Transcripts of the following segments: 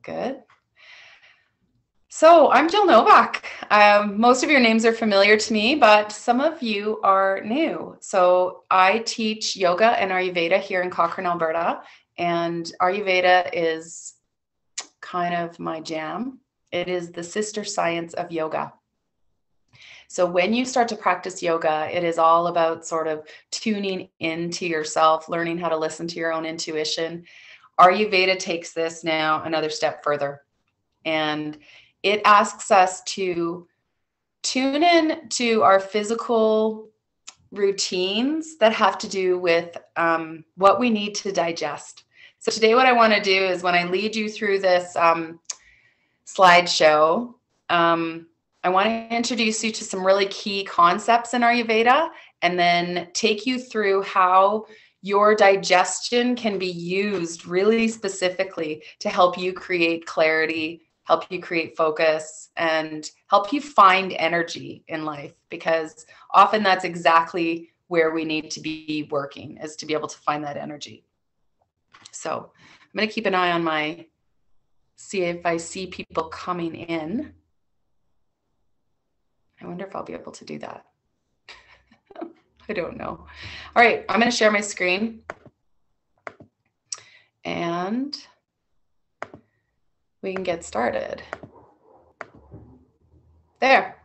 Good. So I'm Jill Novak. Most of your names are familiar to me, but some of you are new. So I teach yoga and Ayurveda here in Cochrane, Alberta. And Ayurveda is kind of my jam. It is the sister science of yoga. So when you start to practice yoga, it is all about sort of tuning into yourself, learning how to listen to your own intuition. Ayurveda takes this now another step further. And it asks us to tune in to our physical routines that have to do with what we need to digest. So today what I want to do is when I lead you through this slideshow, I want to introduce you to some really key concepts in Ayurveda and then take you through how your digestion can be used really specifically to help you create clarity, help you create focus, and help you find energy in life, because often that's exactly where we need to be working, is to be able to find that energy. So I'm going to keep an eye on see if I see people coming in. I wonder if I'll be able to do that. I don't know. All right, I'm going to share my screen. And we can get started. There.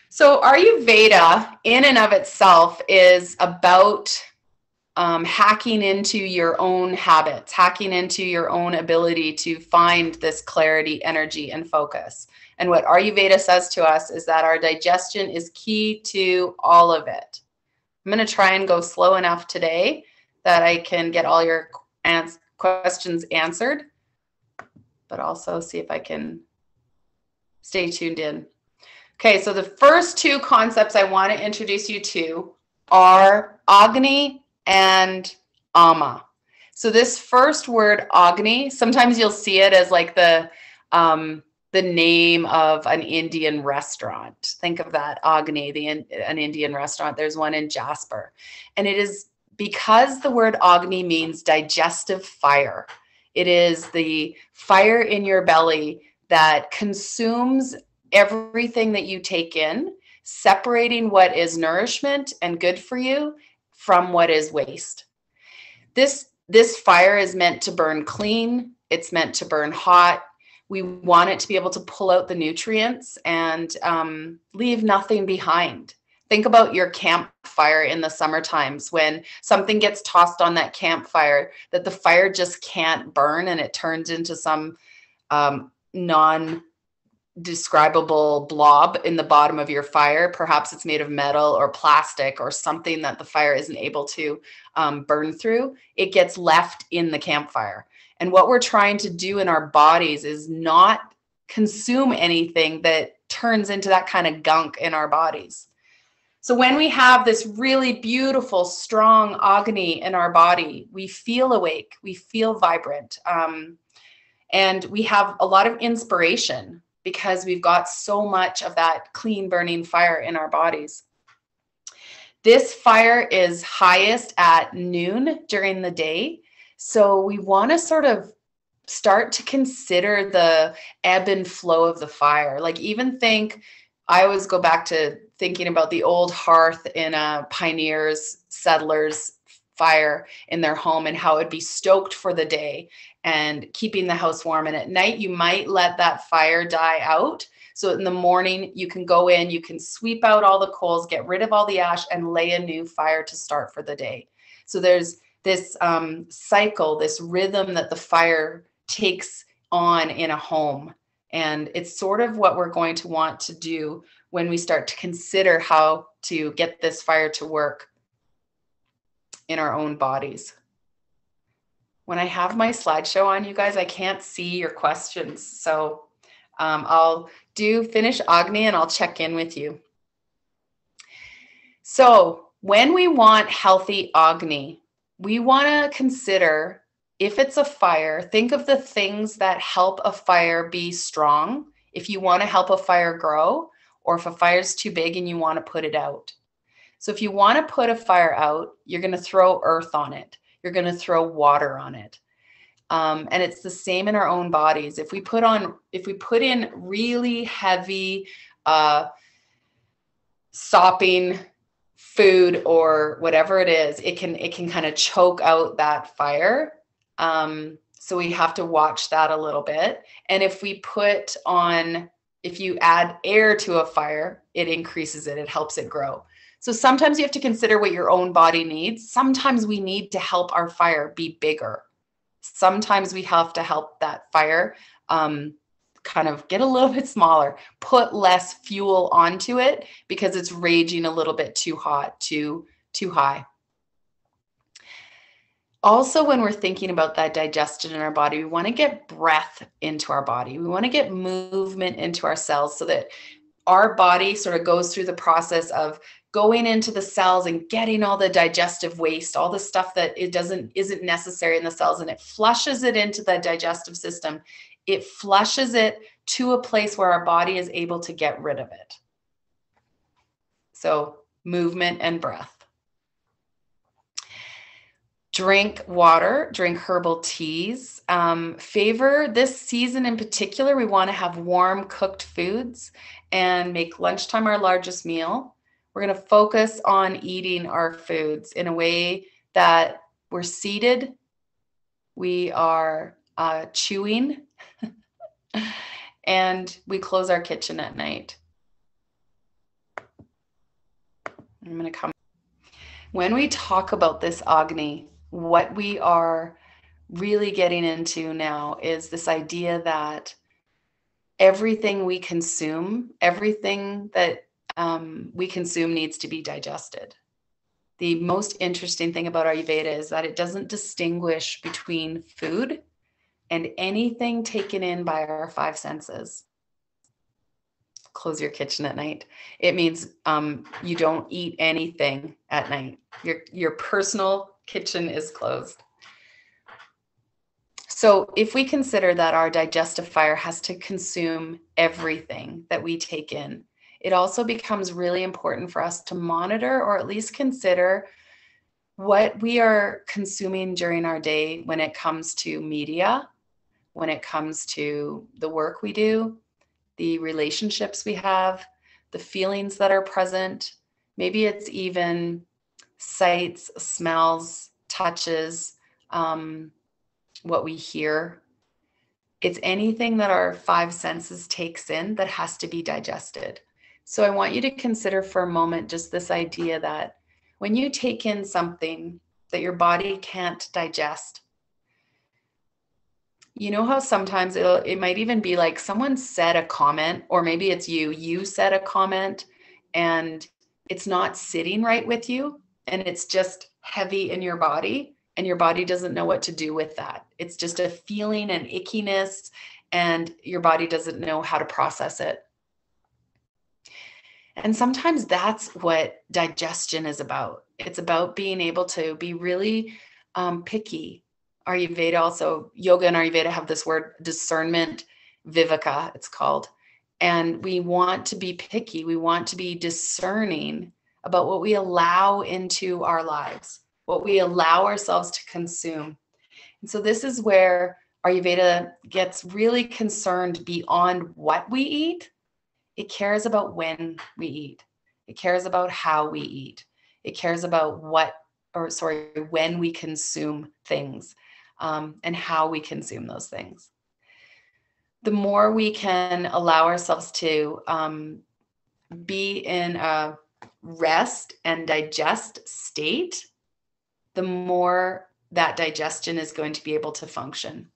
So Ayurveda in and of itself is about hacking into your own habits, hacking into your own ability to find this clarity, energy, and focus. And what Ayurveda says to us is that our digestion is key to all of it. I'm going to try and go slow enough today that I can get all your questions answered, but also see if I can stay tuned in. Okay, so the first two concepts I want to introduce you to are Agni and Alma. So this first word, Agni, sometimes you'll see it as like the name of an Indian restaurant. Think of that, Agni, an Indian restaurant. There's one in Jasper. And it is because the word Agni means digestive fire. It is the fire in your belly that consumes everything that you take in, separating what is nourishment and good for you from what is waste. This fire is meant to burn clean. It's meant to burn hot. We want it to be able to pull out the nutrients and leave nothing behind. Think about your campfire in the summer times when something gets tossed on that campfire that the fire just can't burn and it turns into some non-describable blob in the bottom of your fire. Perhaps it's made of metal or plastic or something that the fire isn't able to burn through. It gets left in the campfire. And what we're trying to do in our bodies is not consume anything that turns into that kind of gunk in our bodies. So when we have this really beautiful, strong Agni in our body, we feel awake, we feel vibrant, and we have a lot of inspiration because we've got so much of that clean burning fire in our bodies. This fire is highest at noon during the day. So we want to sort of start to consider the ebb and flow of the fire. Like even I always go back to thinking about the old hearth in a pioneers, settlers fire in their home and how it'd be stoked for the day and keeping the house warm. And at night, you might let that fire die out. So in the morning, you can go in, you can sweep out all the coals, get rid of all the ash and lay a new fire to start for the day. So there's this cycle, this rhythm that the fire takes on in a home. And it's sort of what we're going to want to do when we start to consider how to get this fire to work in our own bodies. When I have my slideshow on, you guys, I can't see your questions. So I'll finish Agni and I'll check in with you. So when we want healthy Agni, we want to consider, if it's a fire, think of the things that help a fire be strong. If you want to help a fire grow, or if a fire is too big and you want to put it out. So if you want to put a fire out, you're going to throw earth on it. You're going to throw water on it. And it's the same in our own bodies. If we put in really heavy, sopping food or whatever it is, it can kind of choke out that fire. So we have to watch that a little bit. And if you add air to a fire, it increases it, it helps it grow. So sometimes you have to consider what your own body needs. Sometimes we need to help our fire be bigger. Sometimes we have to help that fire kind of get a little bit smaller, put less fuel onto it because it's raging a little bit too hot, too high. Also, when we're thinking about that digestion in our body, we want to get breath into our body. We want to get movement into our cells so that our body sort of goes through the process of going into the cells and getting all the digestive waste, all the stuff that isn't necessary in the cells, and it flushes it into the digestive system. It flushes it to a place where our body is able to get rid of it. So movement and breath. Drink water, drink herbal teas. Favor this season in particular, we want to have warm cooked foods and make lunchtime our largest meal. We're going to focus on eating our foods in a way that we're seated, we are chewing, and we close our kitchen at night. I'm going to come. When we talk about this Agni, what we are really getting into now is this idea that everything we consume, we consume needs to be digested. The most interesting thing about Ayurveda is that it doesn't distinguish between food and anything taken in by our five senses. Close your kitchen at night. It means you don't eat anything at night. Your personal kitchen is closed. So if we consider that our digestive fire has to consume everything that we take in, it also becomes really important for us to monitor or at least consider what we are consuming during our day when it comes to media, when it comes to the work we do, the relationships we have, the feelings that are present. Maybe it's even sights, smells, touches, what we hear. It's anything that our five senses takes in that has to be digested. So I want you to consider for a moment just this idea that when you take in something that your body can't digest, you know how sometimes it might even be like someone said a comment, or maybe it's you said a comment and it's not sitting right with you and it's just heavy in your body and your body doesn't know what to do with that. It's just a feeling and ickiness and your body doesn't know how to process it. And sometimes that's what digestion is about. It's about being able to be really picky. Ayurveda also, yoga and Ayurveda have this word discernment, viveka, it's called. And we want to be picky. We want to be discerning about what we allow into our lives, what we allow ourselves to consume. And so this is where Ayurveda gets really concerned beyond what we eat. It cares about when we eat. It cares about how we eat. It cares about when we consume things and how we consume those things. The more we can allow ourselves to be in a rest and digest state, the more that digestion is going to be able to function.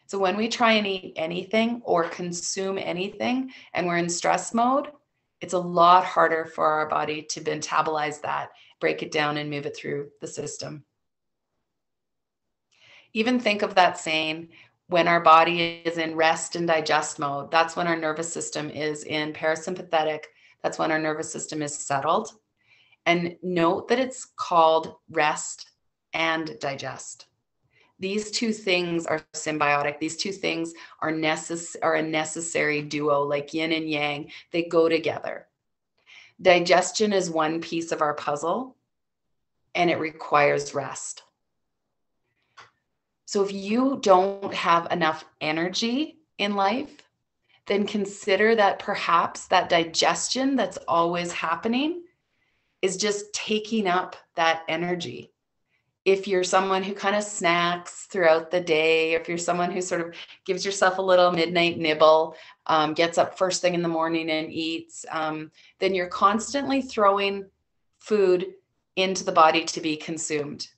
So when we try and eat anything or consume anything and we're in stress mode, it's a lot harder for our body to metabolize that, break it down and move it through the system. Even think of that saying, when our body is in rest and digest mode, that's when our nervous system is in parasympathetic. That's when our nervous system is settled. And note that it's called rest and digest. These two things are symbiotic. These two things are a necessary duo, like yin and yang. They go together. Digestion is one piece of our puzzle, and it requires rest. So if you don't have enough energy in life, then consider that perhaps that digestion that's always happening is just taking up that energy. If you're someone who kind of snacks throughout the day, if you're someone who sort of gives yourself a little midnight nibble, gets up first thing in the morning and eats, then you're constantly throwing food into the body to be consumed.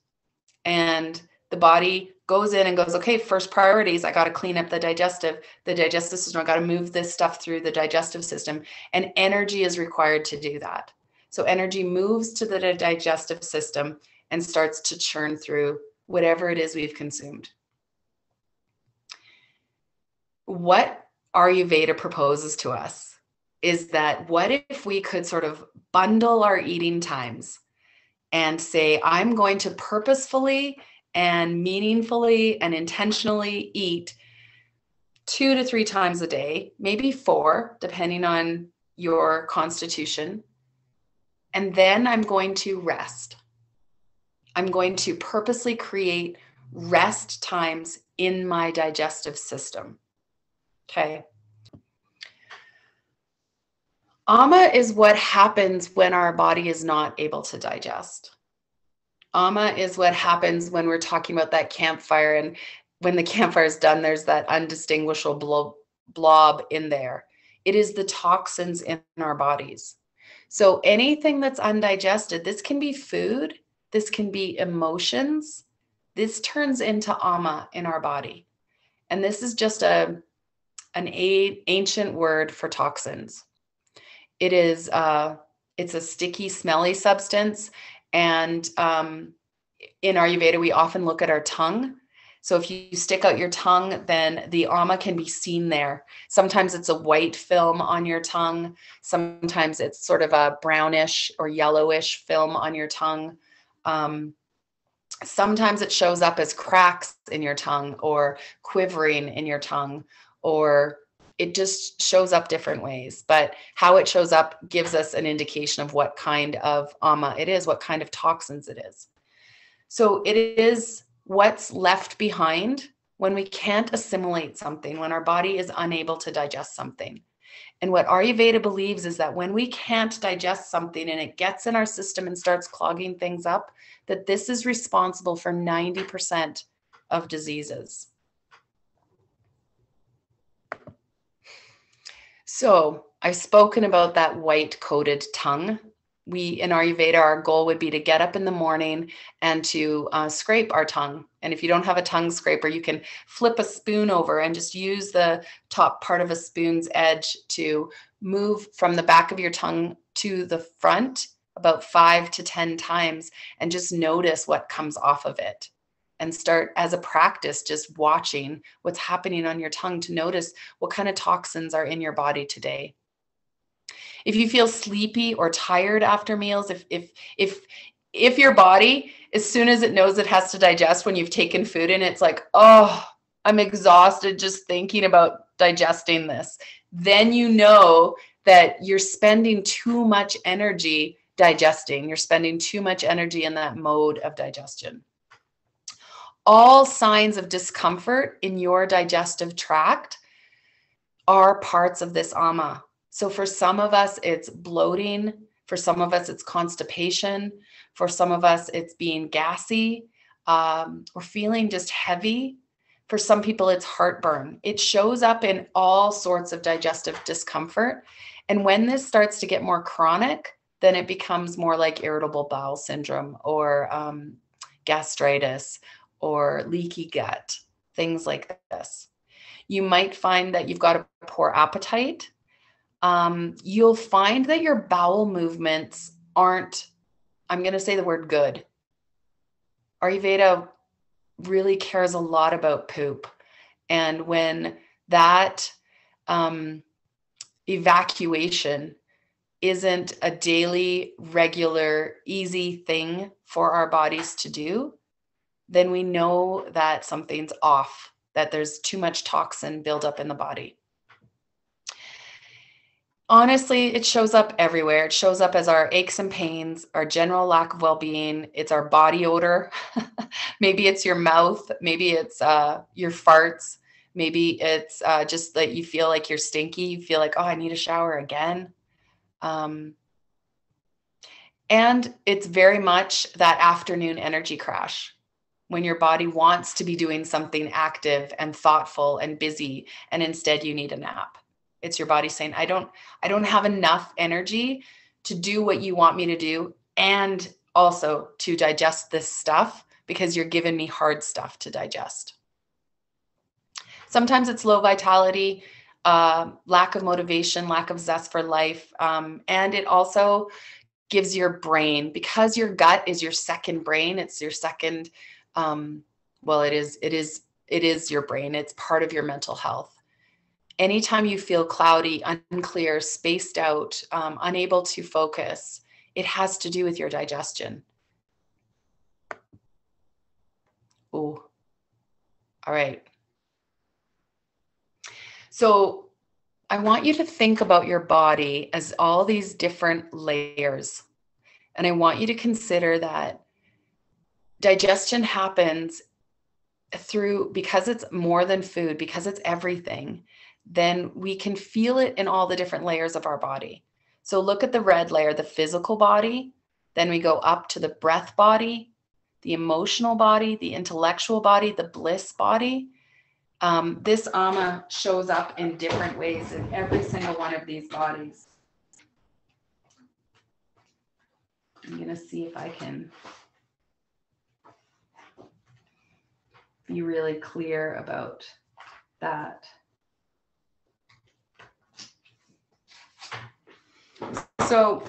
And the body goes in and goes, okay, first priorities, I got to clean up the digestive system. I got to move this stuff through the digestive system. And energy is required to do that. So energy moves to the digestive system and starts to churn through whatever it is we've consumed. What Ayurveda proposes to us is that what if we could sort of bundle our eating times and say, I'm going to purposefully and meaningfully and intentionally eat 2 to 3 times a day, maybe 4, depending on your constitution. And then I'm going to rest. I'm going to purposely create rest times in my digestive system. Okay. Ama is what happens when our body is not able to digest. Ama is what happens when we're talking about that campfire, and when the campfire is done, there's that undistinguishable blob in there. It is the toxins in our bodies. So anything that's undigested, this can be food, this can be emotions, this turns into ama in our body. And this is just an ancient word for toxins. It is it's a sticky, smelly substance. And in Ayurveda, we often look at our tongue. So if you stick out your tongue, then the ama can be seen there. Sometimes it's a white film on your tongue. Sometimes it's sort of a brownish or yellowish film on your tongue. Sometimes it shows up as cracks in your tongue or quivering in your tongue, or it just shows up different ways. But how it shows up gives us an indication of what kind of ama it is, what kind of toxins it is. So it is what's left behind when we can't assimilate something, when our body is unable to digest something. And what Ayurveda believes is that when we can't digest something and it gets in our system and starts clogging things up, that this is responsible for 90% of diseases. So I've spoken about that white coated tongue. We, in Ayurveda, our goal would be to get up in the morning and to scrape our tongue. And if you don't have a tongue scraper, you can flip a spoon over and just use the top part of a spoon's edge to move from the back of your tongue to the front about 5 to 10 times and just notice what comes off of it. And start as a practice just watching what's happening on your tongue to notice what kind of toxins are in your body today. If you feel sleepy or tired after meals, if your body, as soon as it knows it has to digest when you've taken food in, it's like, oh, I'm exhausted just thinking about digesting this, then you know that you're spending too much energy digesting. You're spending too much energy in that mode of digestion. All signs of discomfort in your digestive tract are parts of this ama. So for some of us, it's bloating. For some of us, it's constipation. For some of us, it's being gassy or feeling just heavy. For some people, it's heartburn. It shows up in all sorts of digestive discomfort. And when this starts to get more chronic, then it becomes more like irritable bowel syndrome or gastritis or leaky gut, things like this. You might find that you've got a poor appetite. You'll find that your bowel movements aren't, I'm going to say the word good. Ayurveda really cares a lot about poop. And when that evacuation isn't a daily, regular, easy thing for our bodies to do, then we know that something's off, that there's too much toxin buildup in the body. Honestly, it shows up everywhere. It shows up as our aches and pains, our general lack of well-being. It's our body odor. Maybe it's your mouth. Maybe it's your farts. Maybe it's just that you feel like you're stinky. You feel like, oh, I need a shower again. Um, and it's very much that afternoon energy crash when your body wants to be doing something active and thoughtful and busy, and instead you need a nap. It's your body saying, I don't have enough energy to do what you want me to do, and also to digest this stuff because you're giving me hard stuff to digest. Sometimes it's low vitality, lack of motivation, lack of zest for life. And it also gives your brain, because your gut is your second brain. It's your second, well, it is your brain. It's part of your mental health. Anytime you feel cloudy, unclear, spaced out, unable to focus, it has to do with your digestion. Oh, all right. So I want you to think about your body as all these different layers. And I want you to consider that digestion happens because it's more than food, because it's everything, then we can feel it in all the different layers of our body. So look at the red layer, the physical body. Then we go up to the breath body, the emotional body, the intellectual body, the bliss body. This Alma shows up in different ways in every single one of these bodies. I'm going to see if I can be really clear about that. So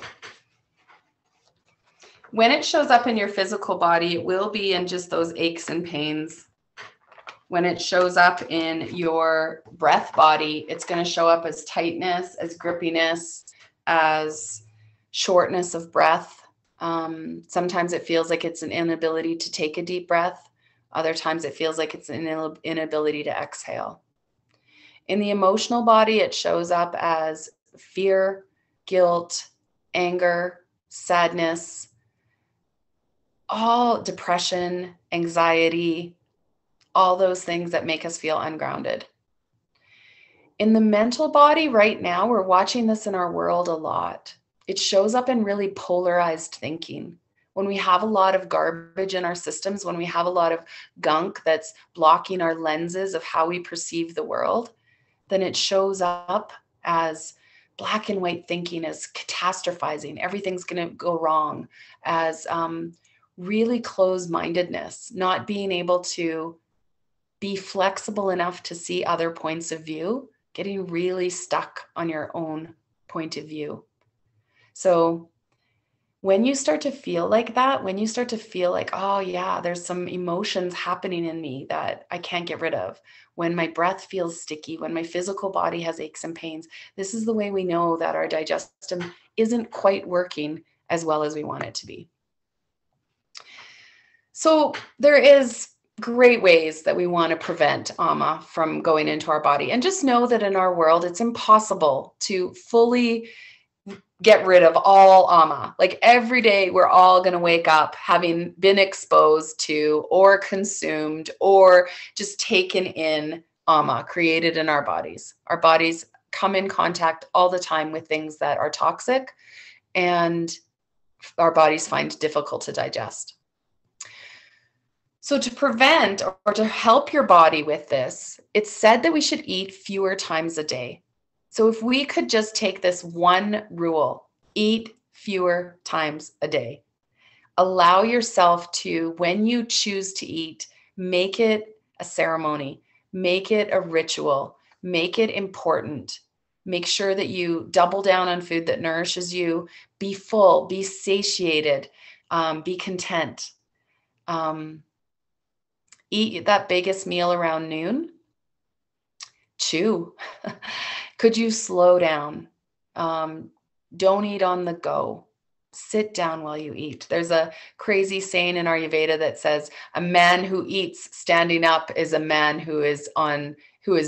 when it shows up in your physical body, it will be in just those aches and pains. When it shows up in your breath body, it's going to show up as tightness, as grippiness, as shortness of breath. Sometimes it feels like it's an inability to take a deep breath. Other times it feels like it's an inability to exhale. In the emotional body, it shows up as fear, guilt, anger, sadness, all depression, anxiety, all those things that make us feel ungrounded. In the mental body right now, we're watching this in our world a lot. It shows up in really polarized thinking. When we have a lot of garbage in our systems, when we have a lot of gunk that's blocking our lenses of how we perceive the world, then it shows up as black and white thinking, as catastrophizing, everything's going to go wrong, as really closed-mindedness, not being able to be flexible enough to see other points of view, getting really stuck on your own point of view. So when you start to feel like that, when you start to feel like, oh yeah, there's some emotions happening in me that I can't get rid of, when my breath feels sticky, when my physical body has aches and pains, this is the way we know that our digestion isn't quite working as well as we want it to be. So there is great ways that we want to prevent Alma from going into our body. And just know that in our world, it's impossible to fully get rid of all Alma. Like every day, we're all going to wake up having been exposed to or consumed or just taken in Alma created in our bodies. Our bodies come in contact all the time with things that are toxic, and our bodies find difficult to digest. So to prevent or to help your body with this, it's said that we should eat fewer times a day. So if we could just take this one rule, eat fewer times a day. Allow yourself to, when you choose to eat, make it a ceremony, make it a ritual, make it important. Make sure that you double down on food that nourishes you. Be full, be satiated, be content. Eat that biggest meal around noon. Chew. Could you slow down? Don't eat on the go. Sit down while you eat. There's a crazy saying in Ayurveda that says a man who eats standing up is a man who is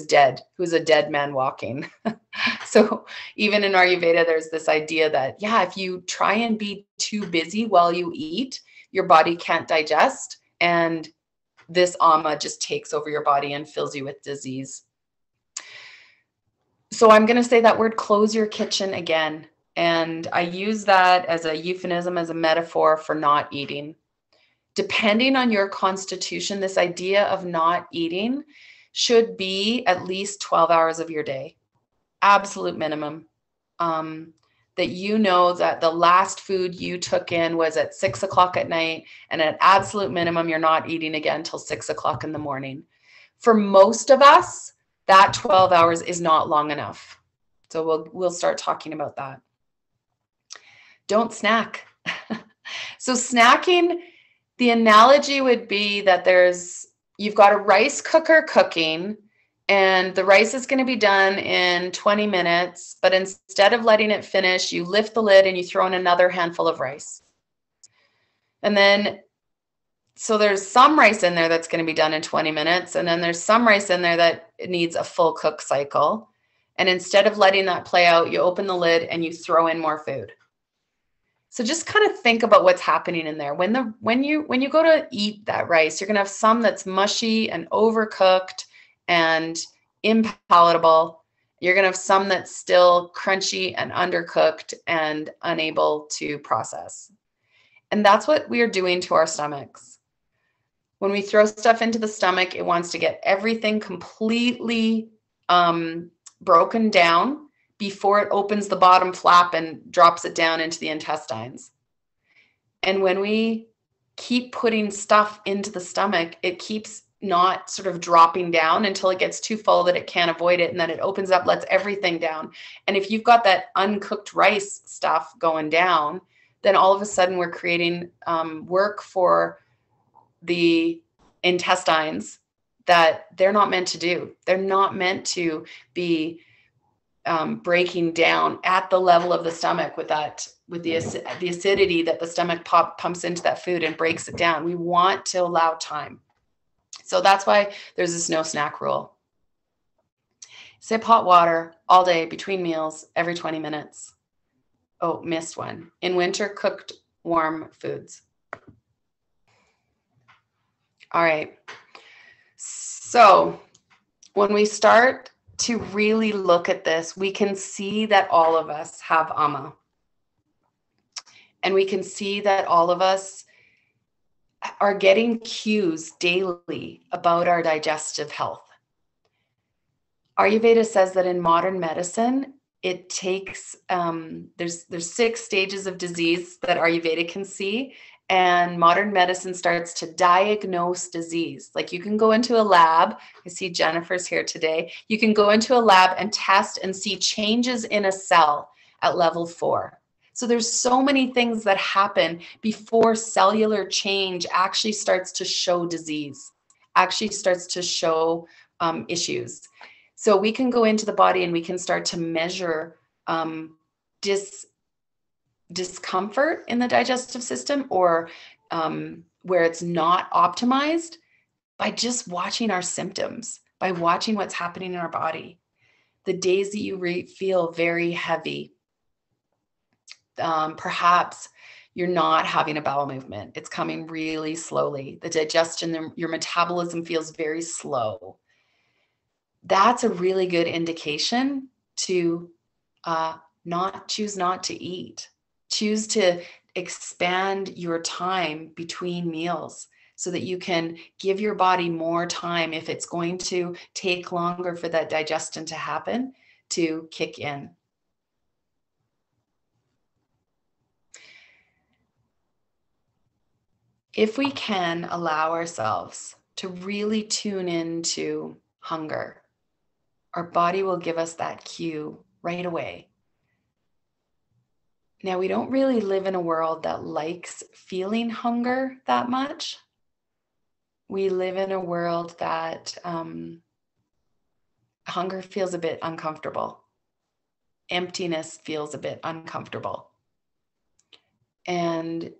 dead, who's a dead man walking. So even in Ayurveda, there's this idea that, yeah, if you try and be too busy while you eat, your body can't digest, and this Amma just takes over your body and fills you with disease. So I'm going to say that word, close your kitchen, again. And I use that as a euphemism, as a metaphor for not eating. Depending on your constitution, this idea of not eating should be at least 12 hours of your day. Absolute minimum. That you know that the last food you took in was at 6 o'clock at night, and at absolute minimum, you're not eating again until 6 o'clock in the morning. For most of us, that 12 hours is not long enough. So we'll start talking about that. Don't snack. So snacking, the analogy would be that you've got a rice cooker cooking, and the rice is going to be done in 20 minutes, but instead of letting it finish, you lift the lid and you throw in another handful of rice. And then, so there's some rice in there that's going to be done in 20 minutes, and then there's some rice in there that needs a full cook cycle. And instead of letting that play out, you open the lid and you throw in more food. So just kind of think about what's happening in there. When you go to eat that rice, you're going to have some that's mushy and overcooked and impalatable. You're going to have some that's still crunchy and undercooked and unable to process. And that's what we are doing to our stomachs. When we throw stuff into the stomach, it wants to get everything completely broken down before it opens the bottom flap and drops it down into the intestines. And when we keep putting stuff into the stomach, it keeps not sort of dropping down until it gets too full that it can't avoid it. And then it opens up, lets everything down. And if you've got that uncooked rice stuff going down, then all of a sudden we're creating work for the intestines that they're not meant to do. They're not meant to be breaking down at the level of the stomach with the acidity that the stomach pumps into that food and breaks it down. We want to allow time. So that's why there's this no snack rule. Sip hot water all day between meals, every 20 minutes. Oh, missed one. In winter, cooked warm foods. All right. So when we start to really look at this, we can see that all of us have Amma. And we can see that all of us are getting cues daily about our digestive health. Ayurveda says that in modern medicine, it takes, there's 6 stages of disease that Ayurveda can see. And modern medicine starts to diagnose disease. Like you can go into a lab. I see Jennifer's here today. You can go into a lab and test and see changes in a cell at level 4. So there's so many things that happen before cellular change actually starts to show disease, actually starts to show issues. So we can go into the body and we can start to measure discomfort in the digestive system, or where it's not optimized, by just watching our symptoms, by watching what's happening in our body. The days that you feel very heavy, perhaps you're not having a bowel movement. It's coming really slowly. The digestion, your metabolism feels very slow. That's a really good indication to choose not to eat. Choose to expand your time between meals so that you can give your body more time, if it's going to take longer for that digestion to happen, to kick in. If we can allow ourselves to really tune into hunger, our body will give us that cue right away. Now, we don't really live in a world that likes feeling hunger that much. We live in a world that hunger feels a bit uncomfortable. Emptiness feels a bit uncomfortable. And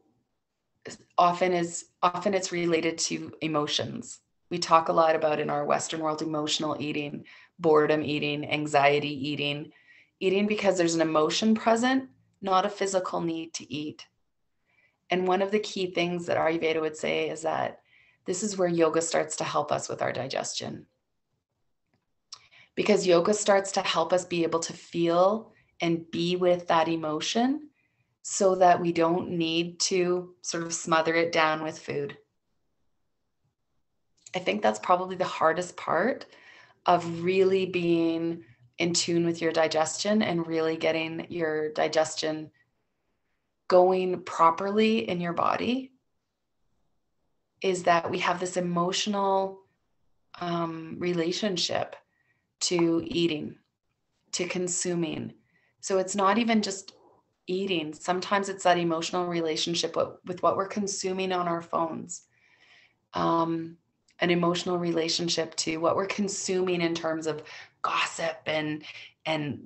often it's related to emotions. We talk a lot about in our Western world emotional eating, boredom eating, anxiety eating because there's an emotion present, not a physical need to eat. And one of the key things that Ayurveda would say is that this is where yoga starts to help us with our digestion. Because yoga starts to help us be able to feel and be with that emotion so that we don't need to sort of smother it down with food. I think that's probably the hardest part of really being in tune with your digestion and really getting your digestion going properly in your body, is that we have this emotional relationship to eating, to consuming. So it's not even just eating. Sometimes it's that emotional relationship with what we're consuming on our phones. An emotional relationship to what we're consuming in terms of gossip and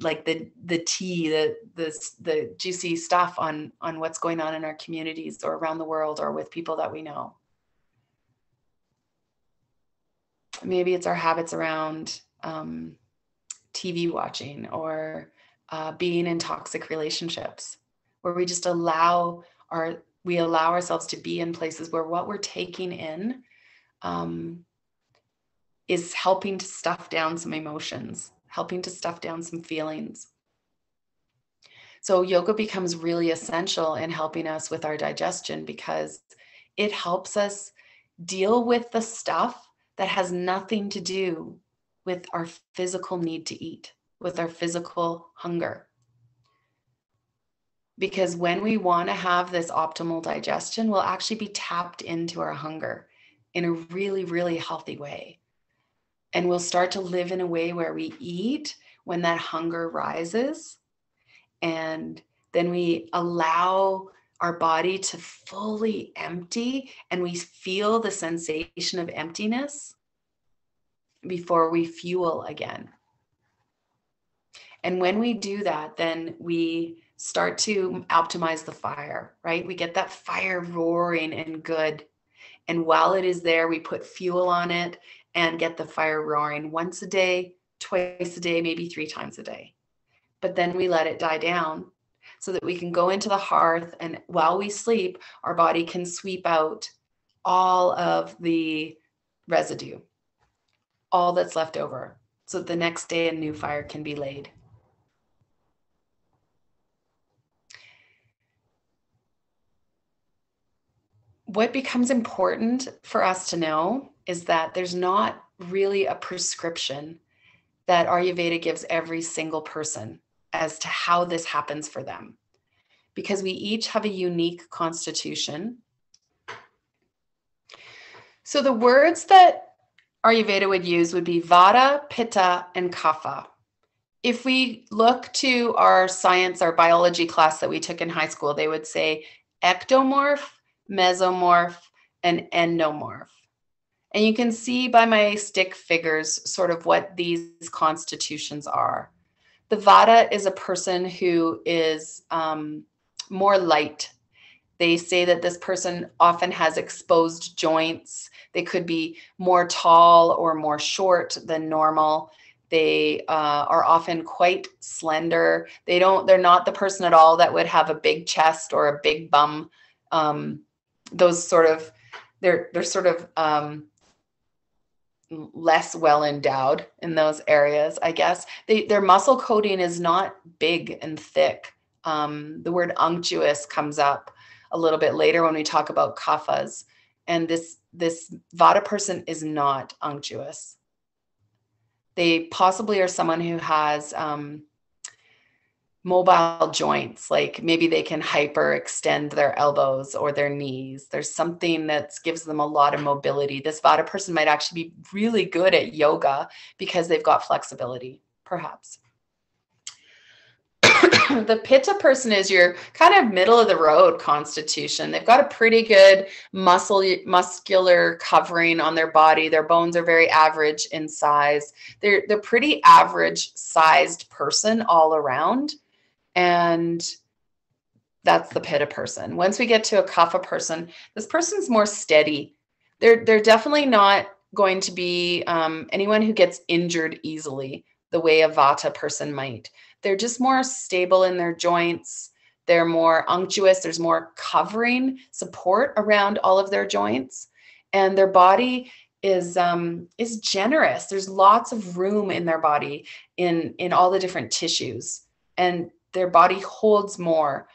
like the tea, the juicy stuff on what's going on in our communities or around the world or with people that we know. Maybe it's our habits around TV watching or being in toxic relationships where we just allow ourselves to be in places where what we're taking in is helping to stuff down some emotions, helping to stuff down some feelings. So yoga becomes really essential in helping us with our digestion because it helps us deal with the stuff that has nothing to do with our physical need to eat, with our physical hunger. Because when we want to have this optimal digestion, we'll actually be tapped into our hunger in a really, really healthy way. And we'll start to live in a way where we eat when that hunger rises. And then we allow our body to fully empty and we feel the sensation of emptiness before we fuel again. And when we do that, then we start to optimize the fire, right? We get that fire roaring and good. And while it is there, we put fuel on it and get the fire roaring once a day, twice a day, maybe 3 times a day. But then we let it die down so that we can go into the hearth. And while we sleep, our body can sweep out all of the residue, all that's left over, so that the next day a new fire can be laid. What becomes important for us to know is that there's not really a prescription that Ayurveda gives every single person as to how this happens for them, because we each have a unique constitution. So the words that Ayurveda would use would be Vata, Pitta, and Kapha. If we look to our science, our biology class that we took in high school, they would say ectomorph, mesomorph, and endomorph. And you can see by my stick figures sort of what these constitutions are. The Vata is a person who is more light. They say that this person often has exposed joints. They could be more tall or more short than normal. They are often quite slender. They're not the person at all that would have a big chest or a big bum. Those sort of, they're sort of less well endowed in those areas, I guess. Their muscle coating is not big and thick. The word unctuous comes up a little bit later when we talk about kaphas. And this Vata person is not unctuous. They possibly are someone who has mobile joints, like maybe they can hyperextend their elbows or their knees. There's something that gives them a lot of mobility. This Vata person might actually be really good at yoga because they've got flexibility, perhaps. The Pitta person is your kind of middle of the road constitution. They've got a pretty good muscular covering on their body. Their bones are very average in size. They're pretty average sized person all around. And That's the Pitta person. Once we get to a Kapha person, this person's more steady. They're definitely not going to be anyone who gets injured easily the way a Vata person might. They're just more stable in their joints. They're more unctuous. There's more covering support around all of their joints, and their body is generous. There's lots of room in their body in all the different tissues, and their body holds more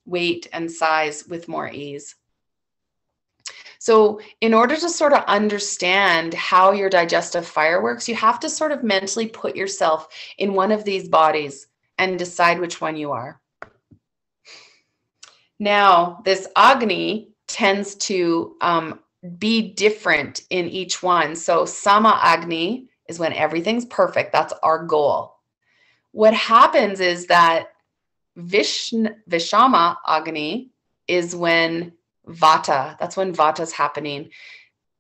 weight and size with more ease. So in order to sort of understand how your digestive fire works, you have to sort of mentally put yourself in one of these bodies and decide which one you are. Now, this Agni tends to be different in each one. So Sama Agni is when everything's perfect. That's our goal. What happens is that Vishama Agni is when Vata, that's when Vata's happening,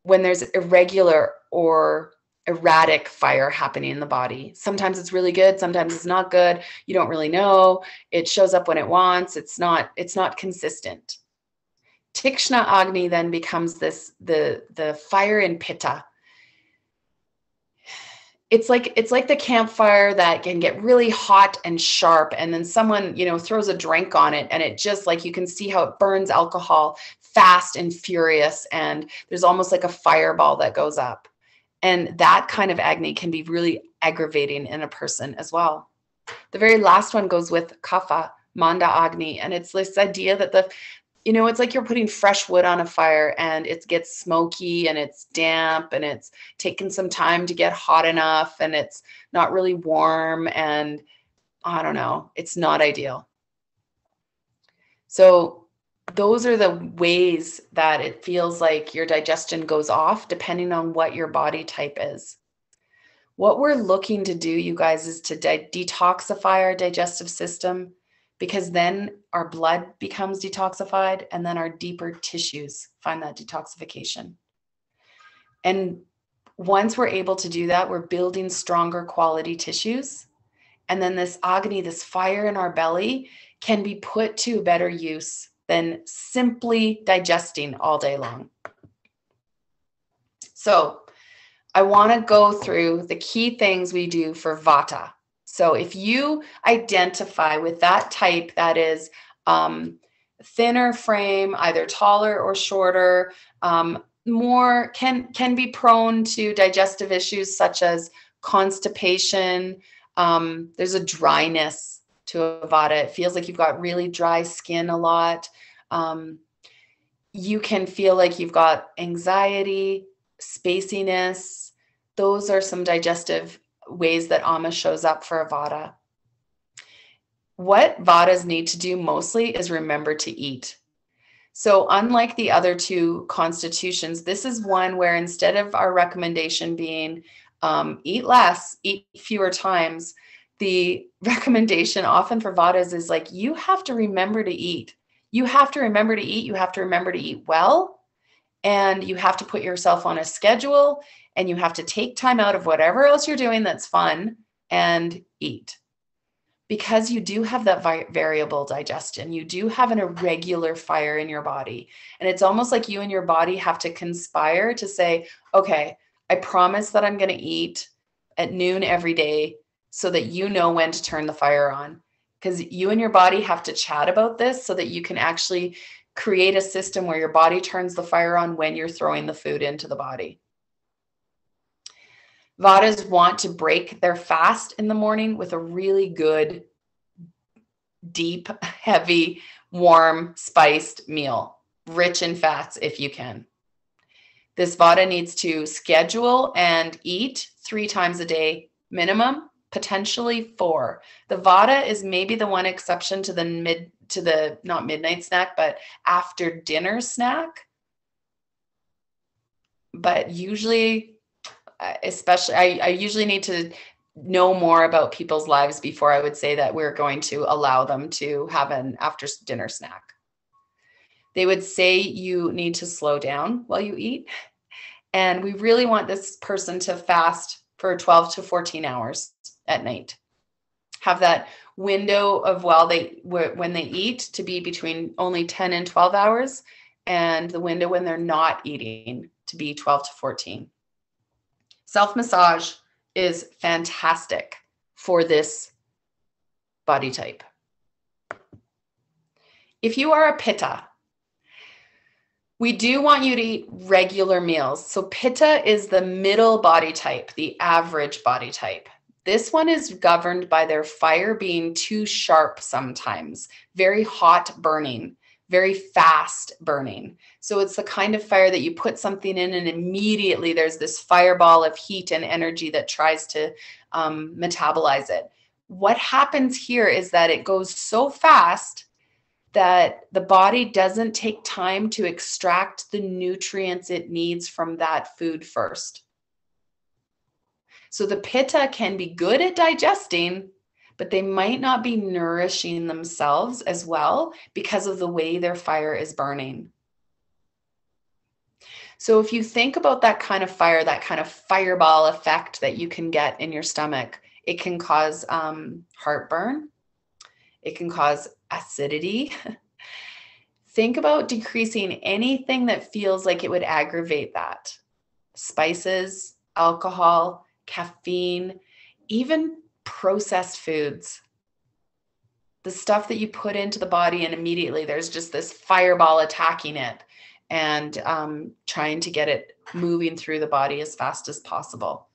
when there's irregular or erratic fire happening in the body. Sometimes it's really good, sometimes it's not good. You don't really know. It shows up when it wants. It's not consistent. Tikshna Agni then becomes the fire in Pitta. It's like the campfire that can get really hot and sharp, and then someone, throws a drink on it, and it just, like, you can see how it burns alcohol fast and furious, and there's almost like a fireball that goes up. And that kind of Agni can be really aggravating in a person as well. The very last one goes with Kapha, Manda Agni, and it's this idea that it's like you're putting fresh wood on a fire, and it gets smoky and it's damp and it's taken some time to get hot enough, and it's not really warm, and I don't know, it's not ideal. So those are the ways that it feels like your digestion goes off depending on what your body type is. What we're looking to do, you guys, is to detoxify our digestive system, because then our blood becomes detoxified, and then our deeper tissues find that detoxification. And once we're able to do that, we're building stronger quality tissues. And then this Agni, this fire in our belly, can be put to better use than simply digesting all day long. So I want to go through the key things we do for Vata. So if you identify with that type that is thinner frame, either taller or shorter, more can be prone to digestive issues such as constipation. There's a dryness to a Vata. It feels like you've got really dry skin a lot. You can feel like you've got anxiety, spaciness. Those are some digestive ways that Alma shows up for a Vata. What Vatas need to do mostly is remember to eat. So unlike the other two constitutions, this is one where instead of our recommendation being eat less, eat fewer times, the recommendation often for Vatas is like, you have to remember to eat. You have to remember to eat. You have to remember to eat well. And you have to put yourself on a schedule, and you have to take time out of whatever else you're doing that's fun and eat. Because you do have that variable digestion. You do have an irregular fire in your body. And it's almost like you and your body have to conspire to say, okay, I promise that I'm going to eat at noon every day so that you know when to turn the fire on. Because you and your body have to chat about this so that you can actually create a system where your body turns the fire on when you're throwing the food into the body. Vatas want to break their fast in the morning with a really good, deep, heavy, warm, spiced meal, rich in fats if you can. This Vata needs to schedule and eat 3 times a day minimum, potentially 4. The Vata is maybe the one exception to the not midnight snack, but after dinner snack. But usually, especially, I usually need to know more about people's lives before I would say that we're going to allow them to have an after dinner snack. They would say you need to slow down while you eat. And we really want this person to fast for 12 to 14 hours at night. have that window of when they eat to be between only 10 and 12 hours, and the window when they're not eating to be 12 to 14. Self-massage is fantastic for this body type. If you are a Pitta, we do want you to eat regular meals. So Pitta is the middle body type, the average body type. This one is governed by their fire being too sharp sometimes, very hot burning, very fast burning. So it's the kind of fire that you put something in and immediately there's this fireball of heat and energy that tries to metabolize it. What happens here is that it goes so fast that the body doesn't take time to extract the nutrients it needs from that food first. So the Pitta can be good at digesting, but they might not be nourishing themselves as well because of the way their fire is burning. So if you think about that kind of fire, that kind of fireball effect that you can get in your stomach, it can cause heartburn. It can cause acidity. Think about decreasing anything that feels like it would aggravate that. Spices, alcohol, caffeine, even processed foods. The stuff that you put into the body and immediately there's just this fireball attacking it and trying to get it moving through the body as fast as possible.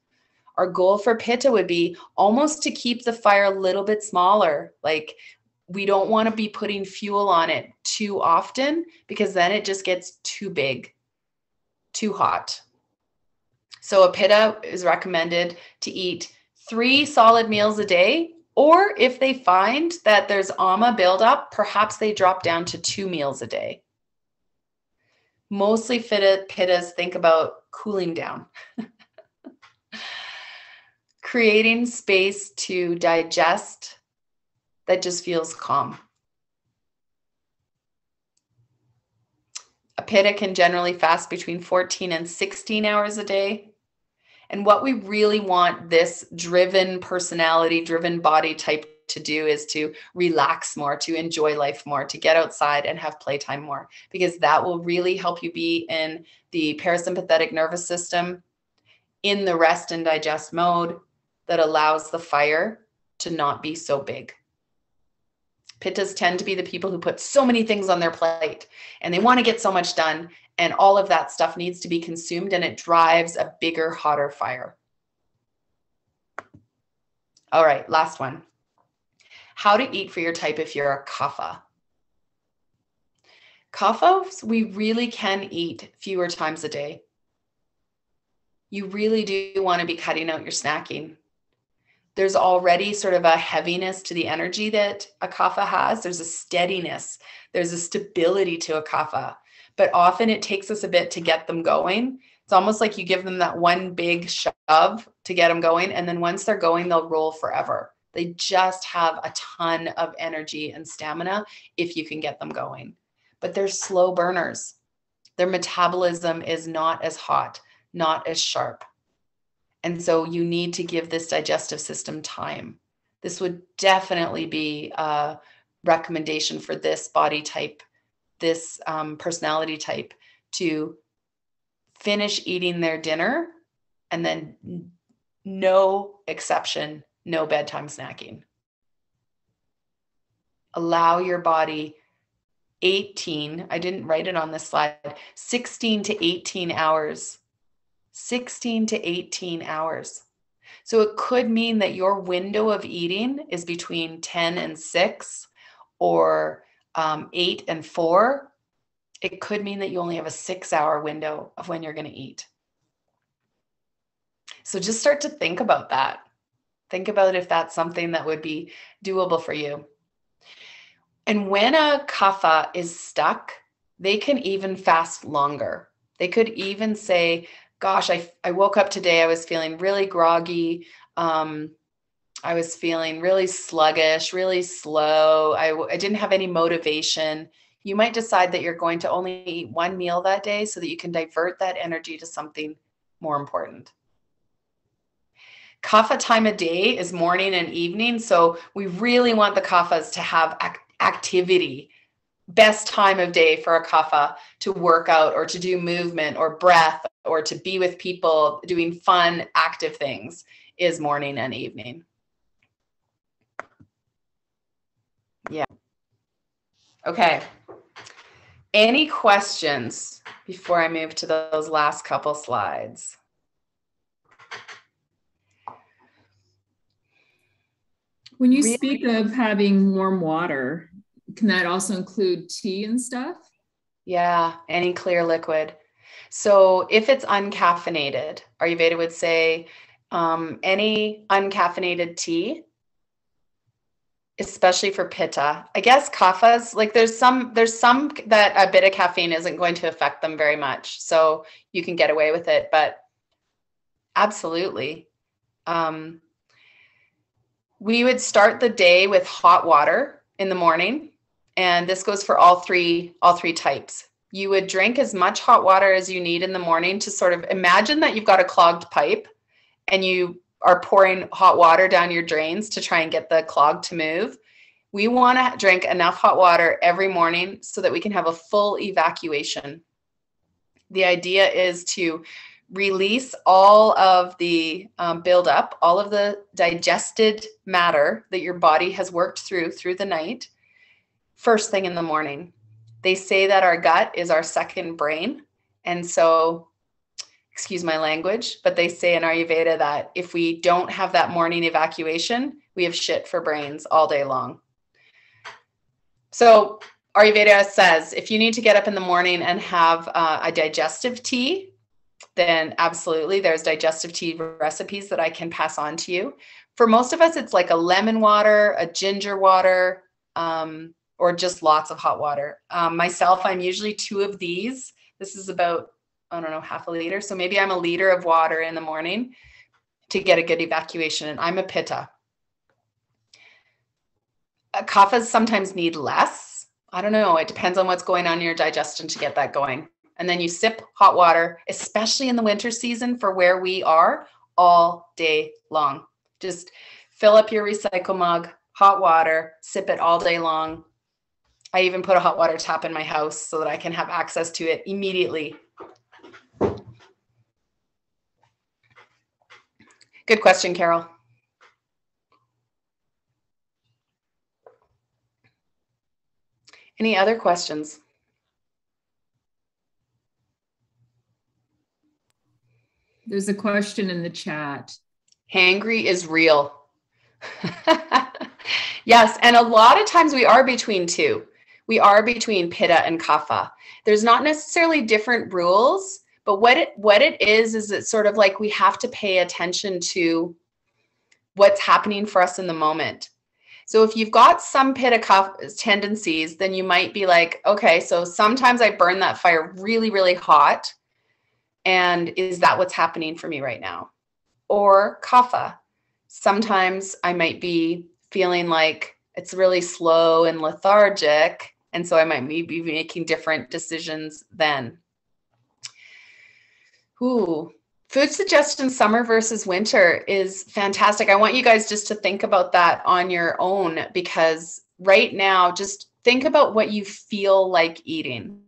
Our goal for Pitta would be almost to keep the fire a little bit smaller. Like, we don't want to be putting fuel on it too often because then it just gets too big, too hot. So a Pitta is recommended to eat 3 solid meals a day, or if they find that there's Alma buildup, perhaps they drop down to 2 meals a day. Mostly Pittas think about cooling down. Creating space to digest that just feels calm. A Pitta can generally fast between 14 and 16 hours a day. And what we really want this driven personality, driven body type to do is to relax more, to enjoy life more, to get outside and have playtime more, because that will really help you be in the parasympathetic nervous system, in the rest and digest mode that allows the fire to not be so big. Pittas tend to be the people who put so many things on their plate and they want to get so much done, and all of that stuff needs to be consumed and it drives a bigger, hotter fire. All right, last one. How to eat for your type if you're a Kapha. Kaphas, we really can eat fewer times a day. You really do want to be cutting out your snacking. There's already sort of a heaviness to the energy that a Kapha has. There's a steadiness. There's a stability to a Kapha. But often it takes us a bit to get them going. It's almost like you give them that one big shove to get them going. And then once they're going, they'll roll forever. They just have a ton of energy and stamina if you can get them going. But they're slow burners. Their metabolism is not as hot, not as sharp. And so you need to give this digestive system time. This would definitely be a recommendation for this body type, this personality type, to finish eating their dinner and then no exception, no bedtime snacking. Allow your body 18, I didn't write it on this slide, 16 to 18 hours. 16 to 18 hours. So it could mean that your window of eating is between 10 and 6 or 8 and 4. It could mean that you only have a 6-hour window of when you're going to eat. So just start to think about that. Think about if that's something that would be doable for you. And when a Kapha is stuck, they can even fast longer. They could even say, gosh, I woke up today, I was feeling really groggy. I was feeling really sluggish, really slow. I didn't have any motivation. You might decide that you're going to only eat 1 meal that day so that you can divert that energy to something more important. Kapha time of day is morning and evening. So we really want the kaphas to have activity. Best time of day for a kapha to work out or to do movement or breath or to be with people doing fun, active things is morning and evening. Yeah. Okay. Any questions before I move to those last couple slides? When you speak of having warm water, can that also include tea and stuff? Yeah, any clear liquid. So if it's uncaffeinated, Ayurveda would say any uncaffeinated tea, especially for Pitta. I guess kaphas, like there's some that a bit of caffeine isn't going to affect them very much. So you can get away with it, but absolutely. We would start the day with hot water in the morning. And this goes for all three types. You would drink as much hot water as you need in the morning to sort of imagine that you've got a clogged pipe and you are pouring hot water down your drains to try and get the clog to move. We want to drink enough hot water every morning so that we can have a full evacuation. The idea is to release all of the buildup, all of the digested matter that your body has worked through the night, first thing in the morning. They say that our gut is our second brain. And so, excuse my language, but they say in Ayurveda that if we don't have that morning evacuation, we have shit for brains all day long. So Ayurveda says if you need to get up in the morning and have a digestive tea, then absolutely, there's digestive tea recipes that I can pass on to you. For most of us, it's like a lemon water, a ginger water, or just lots of hot water. Myself, I'm usually 2 of these. This is about, I don't know, half a liter. So maybe I'm a liter of water in the morning to get a good evacuation. And I'm a Pitta. Kaphas sometimes need less. I don't know. It depends on what's going on in your digestion to get that going. And then you sip hot water, especially in the winter season for where we are, all day long. Just fill up your recycle mug, hot water, sip it all day long. I even put a hot water tap in my house so that I can have access to it immediately. Good question, Carol. Any other questions? There's a question in the chat. Hangry is real. Yes, and a lot of times we are between two. We are between Pitta and Kapha. There's not necessarily different rules, but what it is it's sort of like we have to pay attention to what's happening for us in the moment. So if you've got some Pitta Kapha tendencies, then you might be like, okay, so sometimes I burn that fire really, really hot. And is that what's happening for me right now? Or Kapha. Sometimes I might be feeling like it's really slow and lethargic. And so I might be making different decisions then. Ooh, food suggestion summer versus winter is fantastic. I want you guys just to think about that on your own, because right now, just think about what you feel like eating.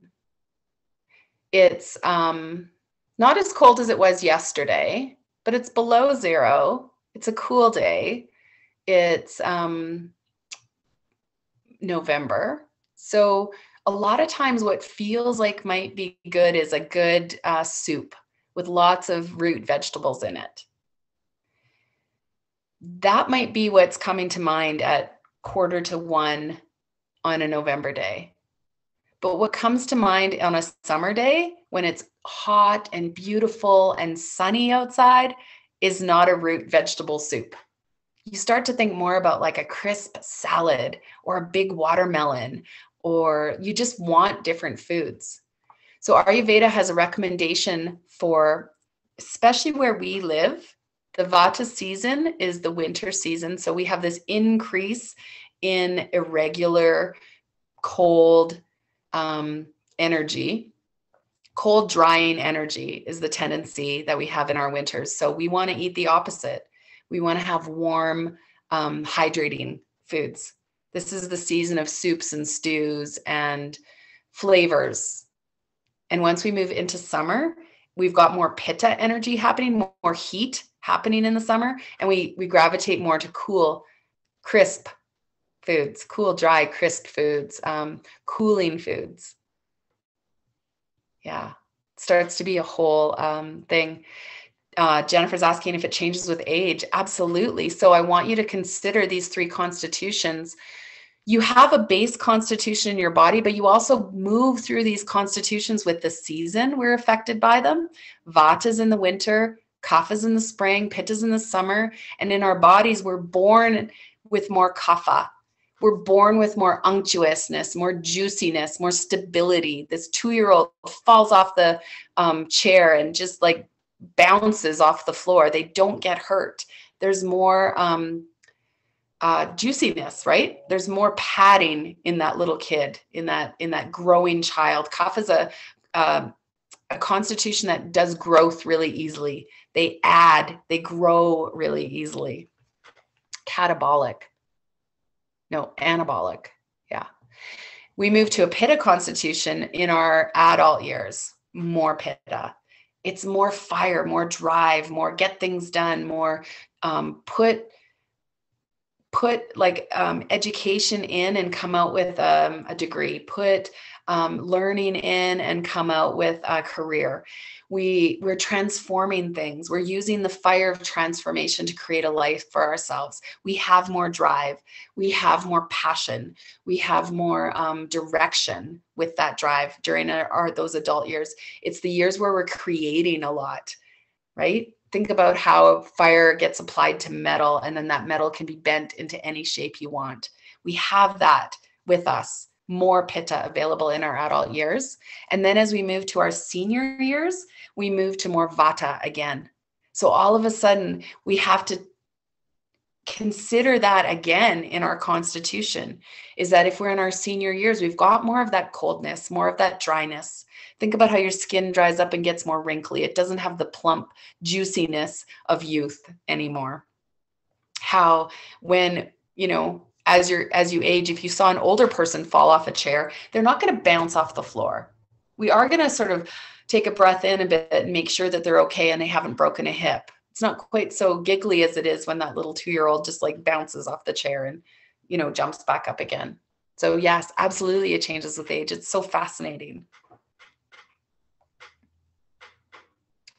It's not as cold as it was yesterday, but it's below 0. It's a cool day. It's November. So a lot of times what feels like might be good is a good soup with lots of root vegetables in it. That might be what's coming to mind at 1:45 on a November day. But what comes to mind on a summer day when it's hot and beautiful and sunny outside is not a root vegetable soup. You start to think more about like a crisp salad or a big watermelon, or you just want different foods. So Ayurveda has a recommendation for, especially where we live, the Vata season is the winter season. So we have this increase in irregular, cold energy. Cold, drying energy is the tendency that we have in our winters. So we want to eat the opposite. We want to have warm, hydrating foods. This is the season of soups and stews and flavors. And once we move into summer, we've got more Pitta energy happening, more heat happening in the summer, and we gravitate more to cool, crisp foods, cool, dry, crisp foods, cooling foods. Yeah, it starts to be a whole thing. Jennifer's asking if it changes with age. Absolutely. So I want you to consider these 3 constitutions. You have a base constitution in your body, but you also move through these constitutions with the season. We're affected by them. Vata's in the winter, Kapha's in the spring, Pitta's in the summer. And in our bodies, we're born with more Kapha. We're born with more unctuousness, more juiciness, more stability. This 2-year-old falls off the chair and just like bounces off the floor. They don't get hurt. There's more juiciness, right? There's more padding in that little kid, in that growing child. Kapha is a constitution that does growth really easily. They grow really easily. Anabolic. Yeah. We move to a Pitta constitution in our adult years, more Pitta. It's more fire, more drive, more get things done, more put like education in and come out with a degree, put learning in and come out with a career. We're transforming things. We're using the fire of transformation to create a life for ourselves. We have more drive. We have more passion. We have more direction with that drive during those adult years. It's the years where we're creating a lot, right? Think about how fire gets applied to metal, and then that metal can be bent into any shape you want. We have that with us, more Pitta available in our adult years. And then as we move to our senior years, we move to more Vata again. So all of a sudden, we have to consider that again in our constitution, is that if we're in our senior years, we've got more of that coldness, more of that dryness. Think about how your skin dries up and gets more wrinkly. It doesn't have the plump juiciness of youth anymore. How when, as you age, if you saw an older person fall off a chair, they're not going to bounce off the floor. We are going to sort of take a breath in a bit and make sure that they're okay and they haven't broken a hip. It's not quite so giggly as it is when that little 2-year-old just like bounces off the chair and, jumps back up again. So yes, absolutely, it changes with age. It's so fascinating.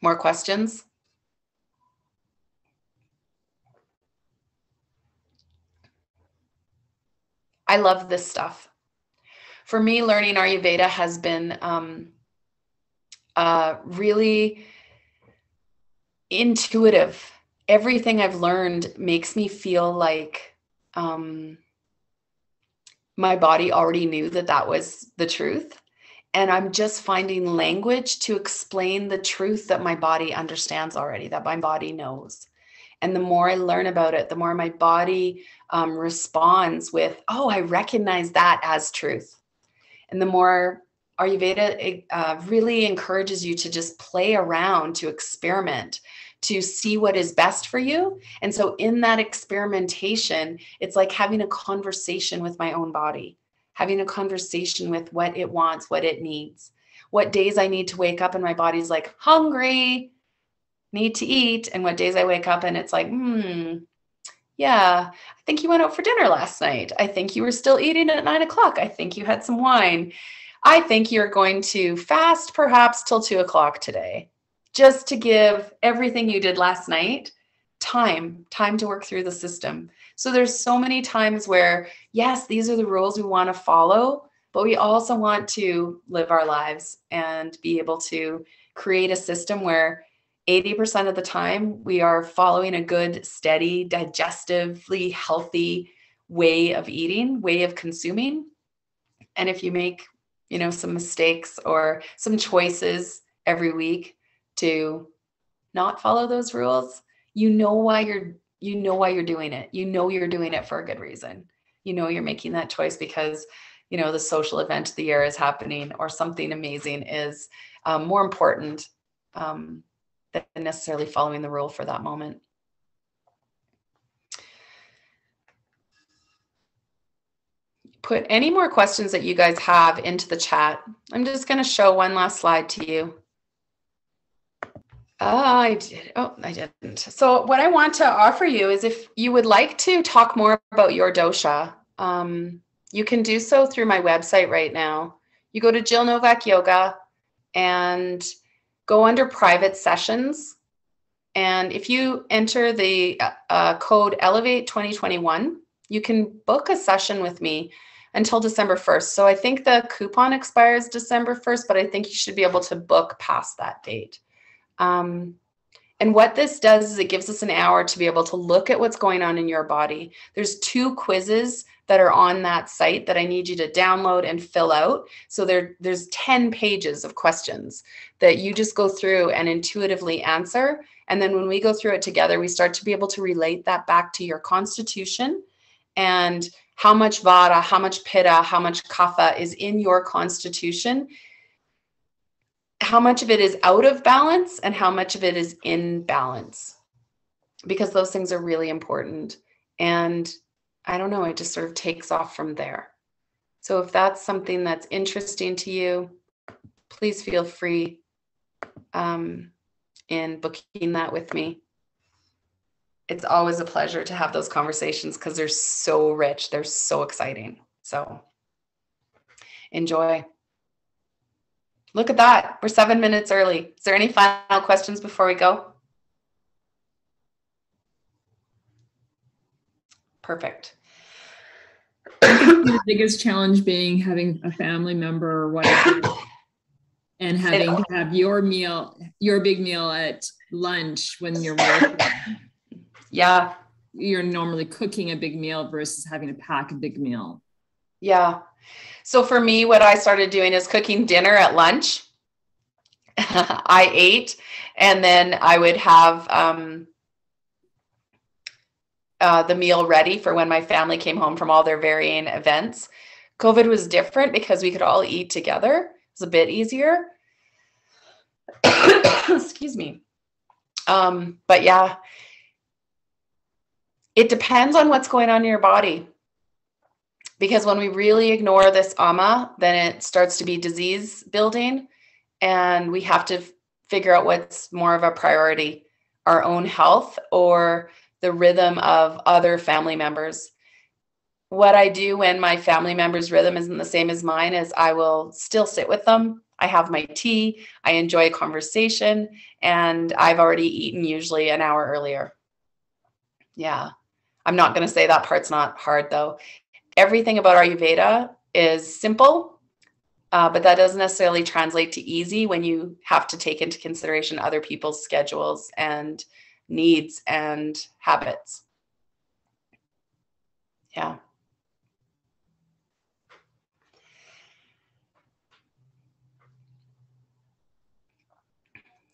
More questions? I love this stuff. For me, learning Ayurveda has been really intuitive. Everything I've learned makes me feel like my body already knew that was the truth. And I'm just finding language to explain the truth that my body understands already, that my body knows. And the more I learn about it, the more my body responds with, oh, I recognize that as truth. And the more Ayurveda really encourages you to just play around, to experiment, to see what is best for you. And so in that experimentation, it's like having a conversation with my own body, having a conversation with what it wants, what it needs, what days I need to wake up and my body's like, hungry, need to eat. And what days I wake up and it's like, yeah, I think you went out for dinner last night. I think you were still eating at 9 o'clock. I think you had some wine. I think you're going to fast perhaps till 2 o'clock today, just to give everything you did last night time to work through the system. So there's so many times where, yes, these are the rules we want to follow, but we also want to live our lives and be able to create a system where 80% of the time we are following a good, steady, digestively healthy way of eating, way of consuming. And if you make, some mistakes or some choices every week to not follow those rules, you know why you're doing it. You're doing it for a good reason. You're making that choice because, the social event of the year is happening or something amazing is more important than necessarily following the rule for that moment. put any more questions that you guys have into the chat. I'm just going to show one last slide to you. I did. Oh, I didn't. So what I want to offer you is if you would like to talk more about your dosha, you can do so through my website right now. You go to Jill Novak Yoga and go under private sessions. And if you enter the code Elevate 2021, you can book a session with me until December 1st. So I think the coupon expires December 1st, but I think you should be able to book past that date. And what this does is it gives us an hour to be able to look at what's going on in your body. There's 2 quizzes that are on that site that I need you to download and fill out. So there's 10 pages of questions that you just go through and intuitively answer. And then when we go through it together, we start to be able to relate that back to your constitution and how much Vata, how much Pitta, how much Kapha is in your constitution, how much of it is out of balance and how much of it is in balance, because those things are really important. And I don't know, it just sort of takes off from there. So if that's something that's interesting to you, please feel free in booking that with me. It's always a pleasure to have those conversations because they're so rich. They're so exciting. So enjoy. Look at that. We're 7 minutes early. Is there any final questions before we go? Perfect. The biggest challenge being having a family member or whatever and having to have your big meal at lunch when you're working. Yeah. You're normally cooking a big meal versus having to pack a big meal. Yeah. So for me, what I started doing is cooking dinner at lunch. I ate, and then I would have the meal ready for when my family came home from all their varying events. COVID was different because we could all eat together. It was a bit easier. Excuse me. But yeah, it depends on what's going on in your body. Because when we really ignore this Alma, then it starts to be disease building, and we have to figure out what's more of a priority, our own health or the rhythm of other family members. What I do when my family member's rhythm isn't the same as mine is I will still sit with them. I have my tea, I enjoy a conversation, and I've already eaten usually an hour earlier. Yeah, I'm not going to say that part's not hard though. Everything about Ayurveda is simple, but that doesn't necessarily translate to easy when you have to take into consideration other people's schedules and needs and habits. Yeah.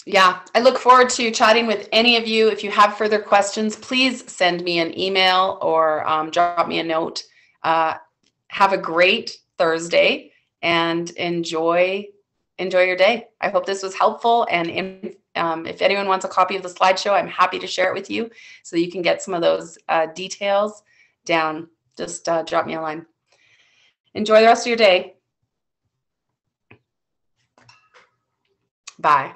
Yeah, I look forward to chatting with any of you. If you have further questions, please send me an email or drop me a note. Have a great Thursday and enjoy your day. I hope this was helpful. And if anyone wants a copy of the slideshow, I'm happy to share it with you so you can get some of those details down. Just drop me a line. Enjoy the rest of your day. Bye.